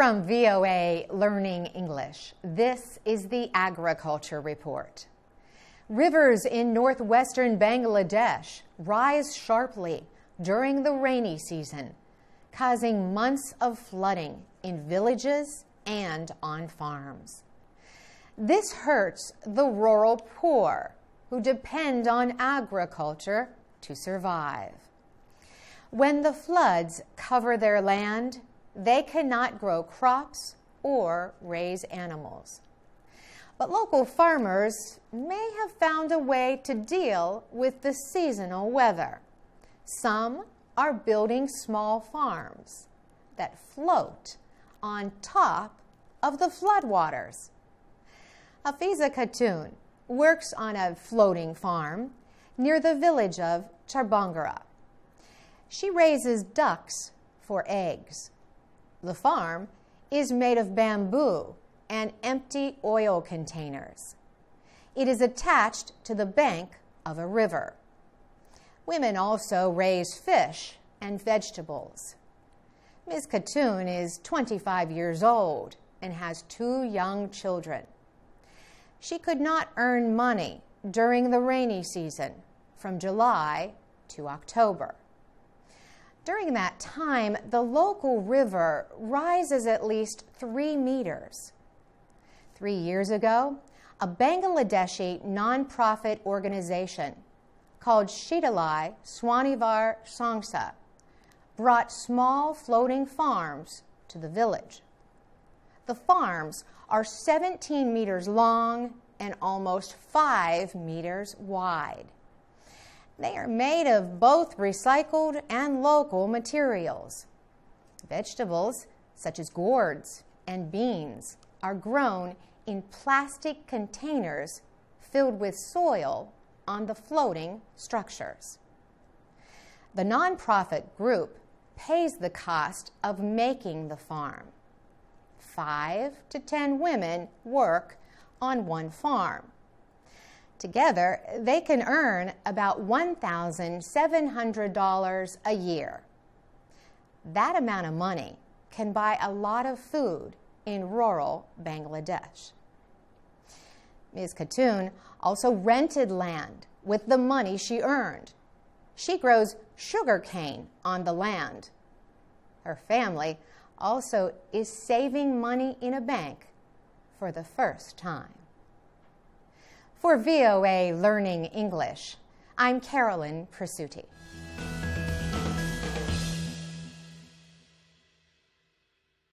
From VOA Learning English, this is the Agriculture Report. Rivers in northwestern Bangladesh rise sharply during the rainy season, causing months of flooding in villages and on farms. This hurts the rural poor who depend on agriculture to survive. When the floods cover their land, they cannot grow crops or raise animals. But local farmers may have found a way to deal with the seasonal weather. Some are building small farms that float on top of the floodwaters. Hafiza Khatun works on a floating farm near the village of Charbangara. She raises ducks for eggs. The farm is made of bamboo and empty oil containers. It is attached to the bank of a river. Women also raise fish and vegetables. Ms. Khatun is 25 years old and has 2 young children. She could not earn money during the rainy season from July to October. During that time, the local river rises at least 3 meters. 3 years ago, a Bangladeshi nonprofit organization called Sheetalai Swanivar Sangsa brought small floating farms to the village. The farms are 17 meters long and almost 5 meters wide. They are made of both recycled and local materials. Vegetables, such as gourds and beans, are grown in plastic containers filled with soil on the floating structures. The nonprofit group pays the cost of making the farm. 5 to 10 women work on one farm. Together, they can earn about $1,700 a year. That amount of money can buy a lot of food in rural Bangladesh. Ms. Khatun also rented land with the money she earned. She grows sugar cane on the land. Her family also is saving money in a bank for the first time. For VOA Learning English, I'm Carolyn Presutti.